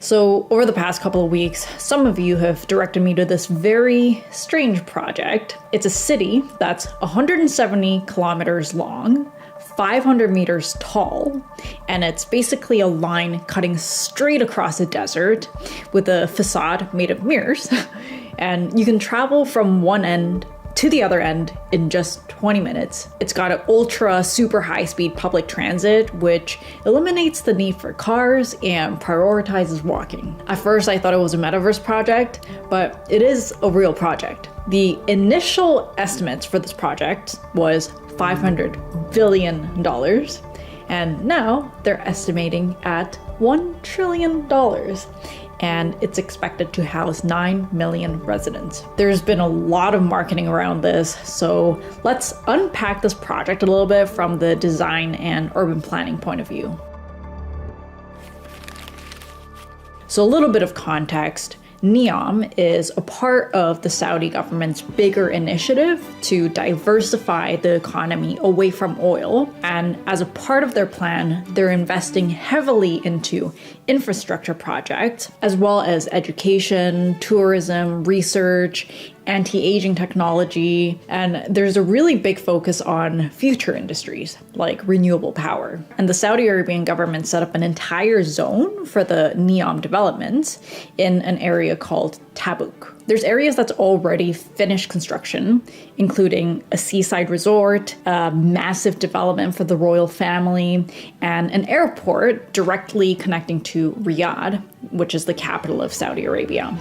So over the past couple of weeks, some of you have directed me to this very strange project. It's a city that's 170 kilometers long, 500 meters tall, and it's basically a line cutting straight across a desert with a facade made of mirrors. And you can travel from one end to the other end in just 20 minutes. It's got an ultra super high speed public transit, which eliminates the need for cars and prioritizes walking. At first I thought it was a metaverse project, but it is a real project. The initial estimates for this project was $500 billion, and now they're estimating at $1 trillion. And it's expected to house 9 million residents. There's been a lot of marketing around this, so let's unpack this project a little bit from the design and urban planning point of view. So a little bit of context. NEOM is a part of the Saudi government's bigger initiative to diversify the economy away from oil. And as a part of their plan, they're investing heavily into infrastructure projects, as well as education, tourism, research, anti-aging technology, and there's a really big focus on future industries like renewable power. And the Saudi Arabian government set up an entire zone for the NEOM developments in an area called Tabuk. There's areas that's already finished construction, including a seaside resort, a massive development for the royal family, and an airport directly connecting to Riyadh, which is the capital of Saudi Arabia.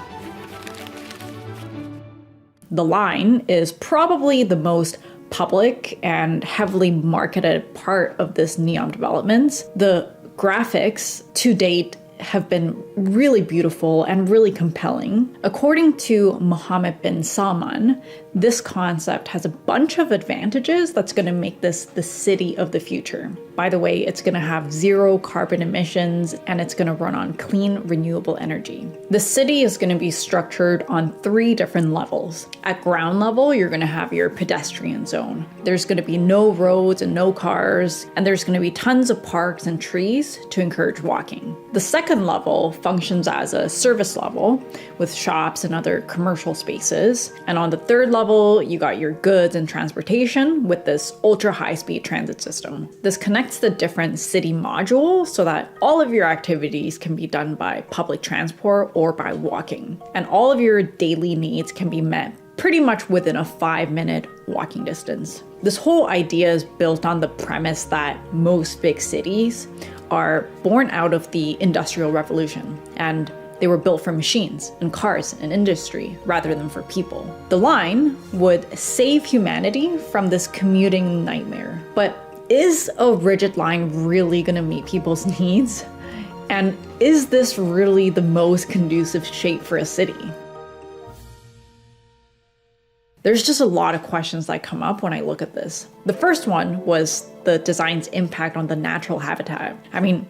The line is probably the most public and heavily marketed part of this NEOM developments. The graphics to date have been really beautiful and really compelling. According to Mohammed bin Salman, this concept has a bunch of advantages that's going to make this the city of the future. By the way, it's going to have zero carbon emissions and it's going to run on clean, renewable energy. The city is going to be structured on 3 different levels. At ground level, you're going to have your pedestrian zone. There's going to be no roads and no cars, and there's going to be tons of parks and trees to encourage walking. The second level functions as a service level with shops and other commercial spaces. And on the third level, you got your goods and transportation with this ultra high-speed transit system. This connects the different city modules so that all of your activities can be done by public transport or by walking. And all of your daily needs can be met pretty much within a 5-minute walking distance. This whole idea is built on the premise that most big cities are born out of the Industrial Revolution, and they were built for machines and cars and industry rather than for people. The line would save humanity from this commuting nightmare. But is a rigid line really going to meet people's needs? And is this really the most conducive shape for a city? There's just a lot of questions that come up when I look at this. The first one was the design's impact on the natural habitat. I mean,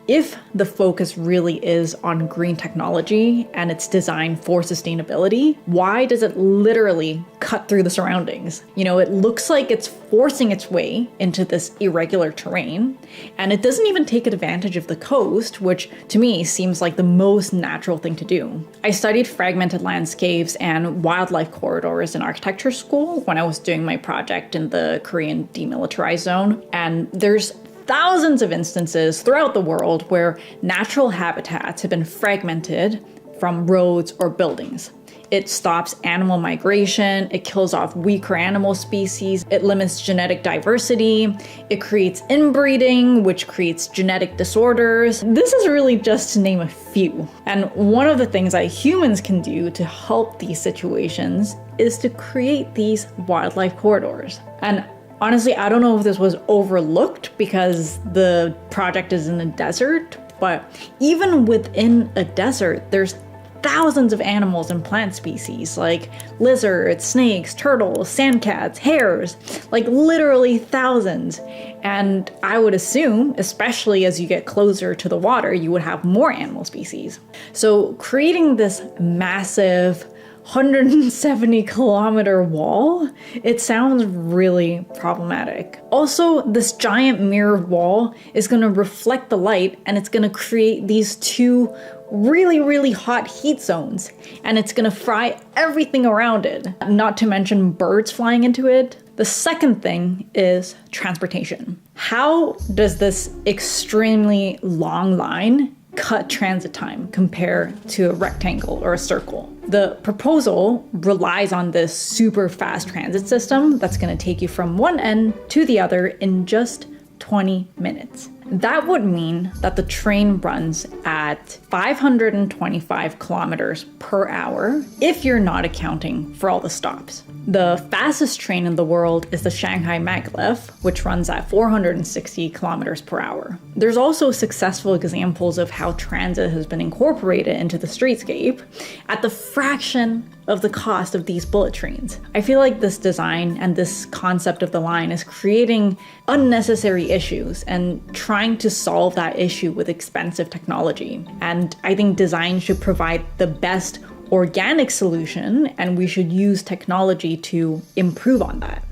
if the focus really is on green technology and it's designed for sustainability, why does it literally cut through the surroundings? You know, it looks like it's forcing its way into this irregular terrain, and it doesn't even take advantage of the coast, which to me seems like the most natural thing to do. I studied fragmented landscapes and wildlife corridors in architecture school when I was doing my project in the Korean demilitarized zone, and there's thousands of instances throughout the world where natural habitats have been fragmented from roads or buildings. It stops animal migration, it kills off weaker animal species, it limits genetic diversity, it creates inbreeding, which creates genetic disorders. This is really just to name a few. And one of the things that humans can do to help these situations is to create these wildlife corridors. And honestly, I don't know if this was overlooked because the project is in a desert, but even within a desert, there's thousands of animals and plant species like lizards, snakes, turtles, sandcats, hares, like literally thousands. And I would assume, especially as you get closer to the water, you would have more animal species. So creating this massive 170 kilometer wall, it sounds really problematic. Also, this giant mirrored wall is going to reflect the light and it's going to create these 2 really, really hot heat zones, and it's gonna fry everything around it, not to mention birds flying into it. The second thing is transportation. How does this extremely long line cut transit time compared to a rectangle or a circle? The proposal relies on this super fast transit system that's going to take you from one end to the other in just 20 minutes. That would mean that the train runs at 525 kilometers per hour if you're not accounting for all the stops. The fastest train in the world is the Shanghai Maglev, which runs at 460 kilometers per hour. There's also successful examples of how transit has been incorporated into the streetscape at the fraction of the cost of these bullet trains. I feel like this design and this concept of the line is creating unnecessary issues and trying to solve that issue with expensive technology. And I think design should provide the best organic solution, and we should use technology to improve on that.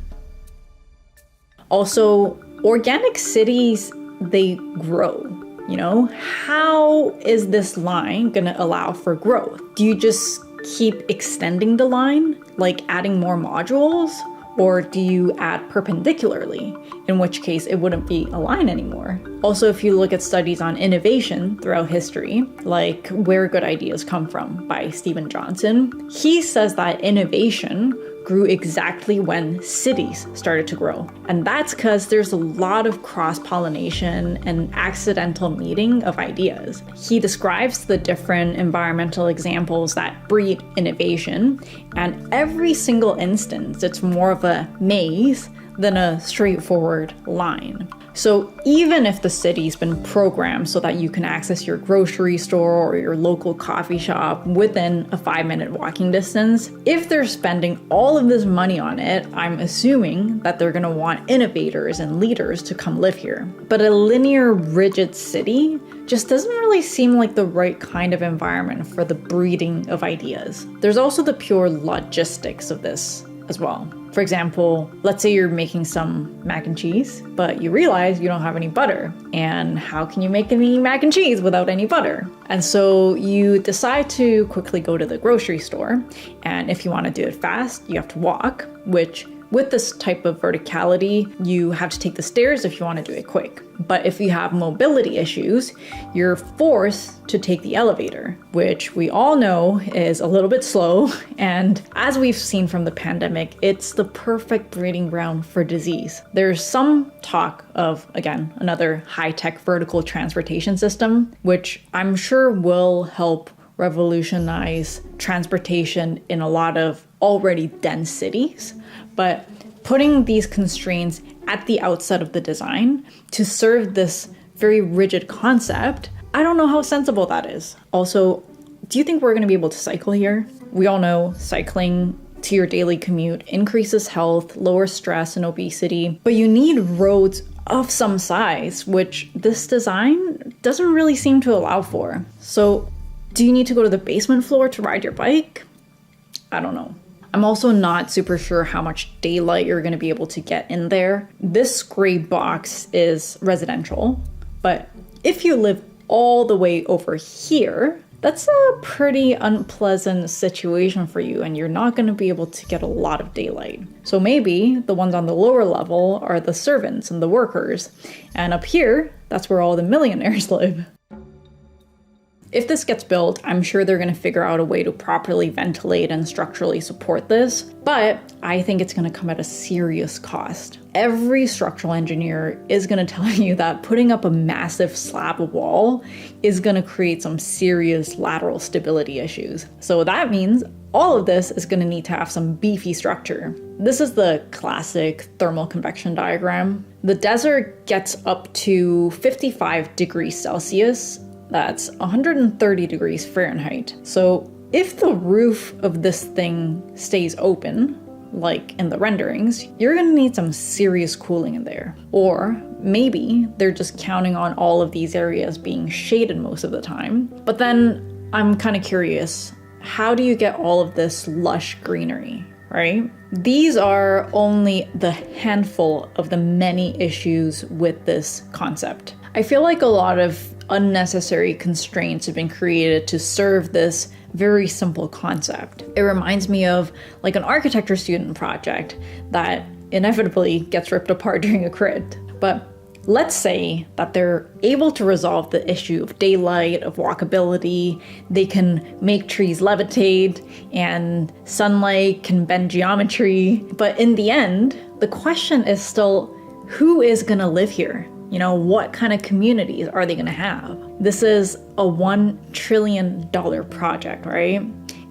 Also, organic cities, they grow. How is this line gonna allow for growth? Do you just keep extending the line, like adding more modules? Or do you add perpendicularly, in which case it wouldn't be a line anymore? Also, if you look at studies on innovation throughout history, like Where Good Ideas Come From by Stephen Johnson, he says that innovation grew exactly when cities started to grow. And that's because there's a lot of cross-pollination and accidental meeting of ideas. He describes the different environmental examples that breed innovation, and every single instance, it's more of a maze than a straightforward line. So even if the city's been programmed so that you can access your grocery store or your local coffee shop within a 5-minute walking distance, if they're spending all of this money on it, I'm assuming that they're gonna want innovators and leaders to come live here. But a linear, rigid city just doesn't really seem like the right kind of environment for the breeding of ideas. There's also the pure logistics of this as well. For example, let's say you're making some mac and cheese, but you realize you don't have any butter. And how can you make any mac and cheese without any butter? And so you decide to quickly go to the grocery store. And if you want to do it fast, you have to walk, which with this type of verticality, you have to take the stairs if you want to do it quick. But if you have mobility issues, you're forced to take the elevator, which we all know is a little bit slow. And as we've seen from the pandemic, it's the perfect breeding ground for disease. There's some talk of, again, another high-tech vertical transportation system, which I'm sure will help revolutionize transportation in a lot of already dense cities. But putting these constraints at the outset of the design to serve this very rigid concept, I don't know how sensible that is. Also, do you think we're going to be able to cycle here? We all know cycling to your daily commute increases health, lowers stress and obesity, but you need roads of some size, which this design doesn't really seem to allow for. So, do you need to go to the basement floor to ride your bike? I don't know. I'm also not super sure how much daylight you're going to be able to get in there. This gray box is residential, but if you live all the way over here, that's a pretty unpleasant situation for you, and you're not going to be able to get a lot of daylight. So maybe the ones on the lower level are the servants and the workers, and up here, that's where all the millionaires live. If this gets built, I'm sure they're going to figure out a way to properly ventilate and structurally support this, but I think it's going to come at a serious cost. Every structural engineer is going to tell you that putting up a massive slab of wall is going to create some serious lateral stability issues. So that means all of this is going to need to have some beefy structure. This is the classic thermal convection diagram. The desert gets up to 55 degrees Celsius. That's 130 degrees Fahrenheit. So if the roof of this thing stays open, like in the renderings, you're gonna need some serious cooling in there. Or maybe they're just counting on all of these areas being shaded most of the time. But then I'm kind of curious, how do you get all of this lush greenery, right? These are only the handful of the many issues with this concept. I feel like a lot of unnecessary constraints have been created to serve this very simple concept. It reminds me of like an architecture student project that inevitably gets ripped apart during a crit. But let's say that they're able to resolve the issue of daylight, of walkability, they can make trees levitate, and sunlight can bend geometry. But in the end, the question is still, who is going to live here? You know, what kind of communities are they going to have? This is a $1 trillion project, right?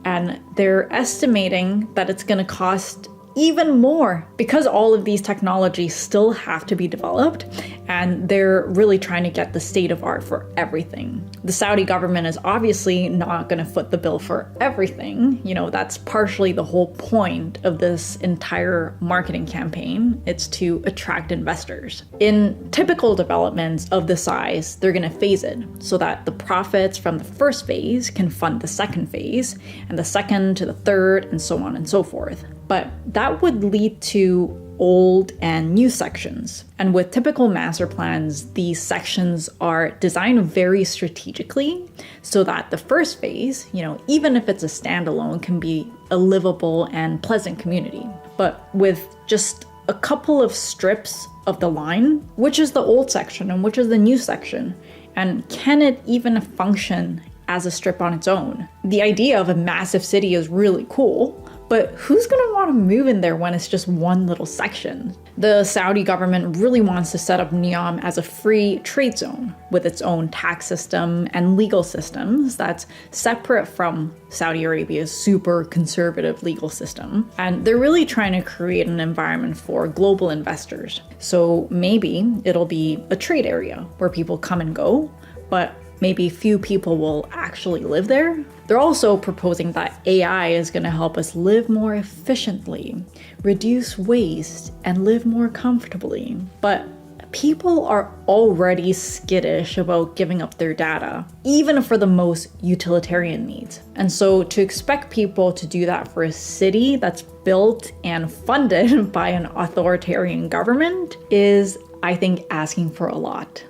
And they're estimating that it's going to cost even more because all of these technologies still have to be developed, and they're really trying to get the state of art for everything. The Saudi government is obviously not going to foot the bill for everything. You know, that's partially the whole point of this entire marketing campaign. It's to attract investors. In typical developments of this size, they're going to phase it so that the profits from the first phase can fund the second phase, and the second to the third, and so on and so forth. But that would lead to old and new sections. And with typical master plans, these sections are designed very strategically so that the first phase, you know, even if it's a standalone, can be a livable and pleasant community. But with just a couple of strips of the line, which is the old section and which is the new section, and can it even function as a strip on its own? The idea of a massive city is really cool, but who's going to want to move in there when it's just one little section? The Saudi government really wants to set up Neom as a free trade zone with its own tax system and legal systems that's separate from Saudi Arabia's super conservative legal system. And they're really trying to create an environment for global investors. So maybe it'll be a trade area where people come and go, but maybe few people will actually live there. They're also proposing that AI is going to help us live more efficiently, reduce waste, and live more comfortably. But people are already skittish about giving up their data, even for the most utilitarian needs. And so to expect people to do that for a city that's built and funded by an authoritarian government is, I think, asking for a lot.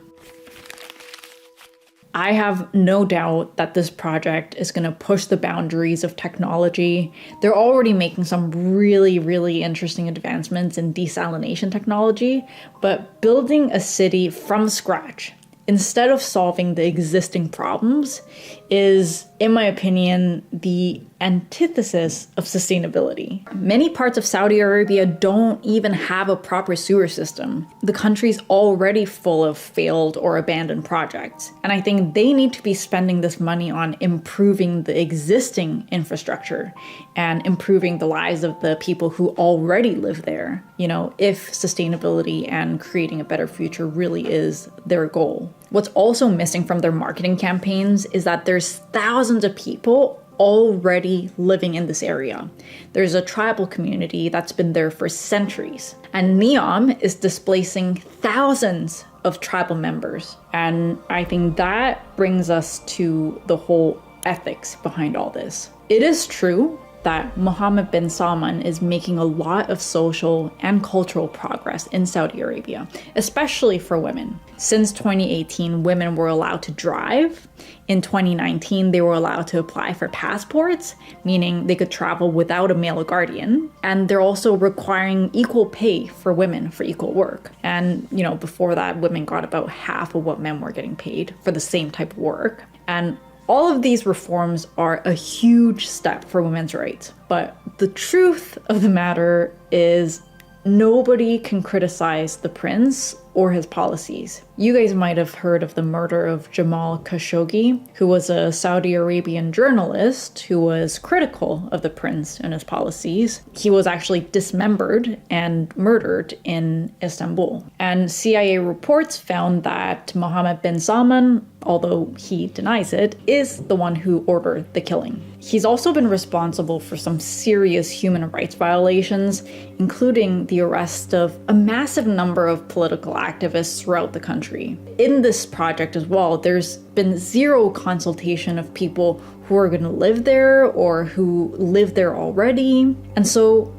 I have no doubt that this project is going to push the boundaries of technology. They're already making some really, really interesting advancements in desalination technology, but building a city from scratch instead of solving the existing problems is, in my opinion, the antithesis of sustainability. Many parts of Saudi Arabia don't even have a proper sewer system. The country's already full of failed or abandoned projects. And I think they need to be spending this money on improving the existing infrastructure and improving the lives of the people who already live there, you know, if sustainability and creating a better future really is their goal. What's also missing from their marketing campaigns is that there's thousands of people already living in this area. There's a tribal community that's been there for centuries, and Neom is displacing thousands of tribal members. And I think that brings us to the whole ethics behind all this. It is true that Mohammed bin Salman is making a lot of social and cultural progress in Saudi Arabia, especially for women. Since 2018, women were allowed to drive. In 2019, they were allowed to apply for passports, meaning they could travel without a male guardian. And they're also requiring equal pay for women for equal work. And, you know, before that, women got about half of what men were getting paid for the same type of work. And all of these reforms are a huge step for women's rights. But the truth of the matter is nobody can criticize the prince or his policies. You guys might have heard of the murder of Jamal Khashoggi, who was a Saudi Arabian journalist who was critical of the prince and his policies. He was actually dismembered and murdered in Istanbul. And CIA reports found that Mohammed bin Salman, although he denies it, is the one who ordered the killing. He's also been responsible for some serious human rights violations, including the arrest of a massive number of political activists throughout the country. In this project as well, there's been zero consultation of people who are going to live there or who live there already. And so,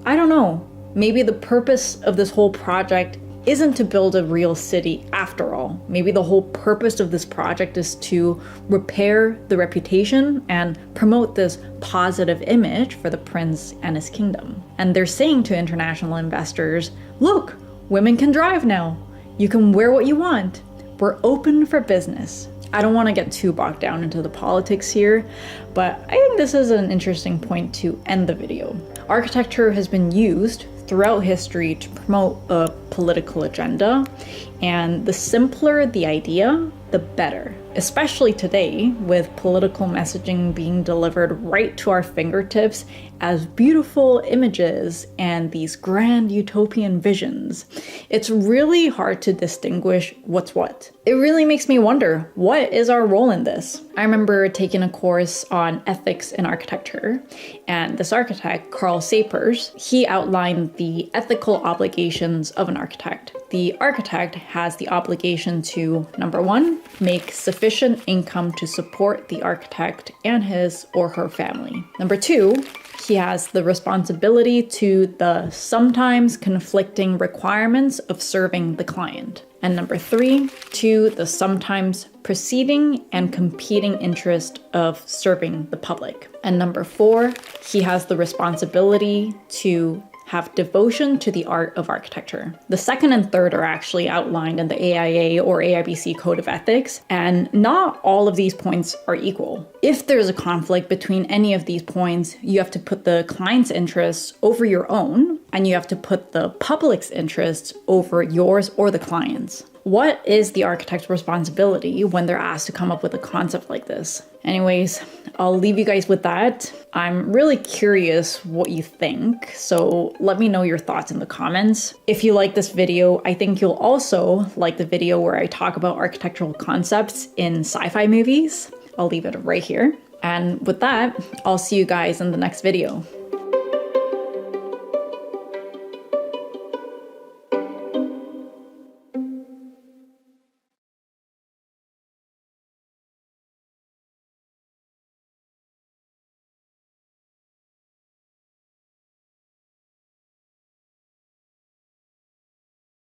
I don't know, maybe the purpose of this whole project isn't to build a real city after all. Maybe the whole purpose of this project is to repair the reputation and promote this positive image for the prince and his kingdom. And they're saying to international investors, look, women can drive now. You can wear what you want. We're open for business. I don't want to get too bogged down into the politics here, but I think this is an interesting point to end the video. Architecture has been used throughout history to promote a political agenda, and the simpler the idea, the better. Especially today, with political messaging being delivered right to our fingertips as beautiful images and these grand utopian visions. It's really hard to distinguish what's what. It really makes me wonder, what is our role in this? I remember taking a course on ethics in architecture, and this architect, Carl Sapers, he outlined the ethical obligations of an architect. The architect has the obligation to, number one, make sufficient income to support the architect and his or her family. Number two, he has the responsibility to the sometimes conflicting requirements of serving the client. And number three, to the sometimes preceding and competing interest of serving the public. And number four, he has the responsibility to have devotion to the art of architecture. The second and third are actually outlined in the AIA or AIBC Code of Ethics, and not all of these points are equal. If there's a conflict between any of these points, you have to put the client's interests over your own, and you have to put the public's interests over yours or the client's. What is the architect's responsibility when they're asked to come up with a concept like this? Anyways, I'll leave you guys with that. I'm really curious what you think, so let me know your thoughts in the comments. If you like this video, I think you'll also like the video where I talk about architectural concepts in sci-fi movies. I'll leave it right here. And with that, I'll see you guys in the next video.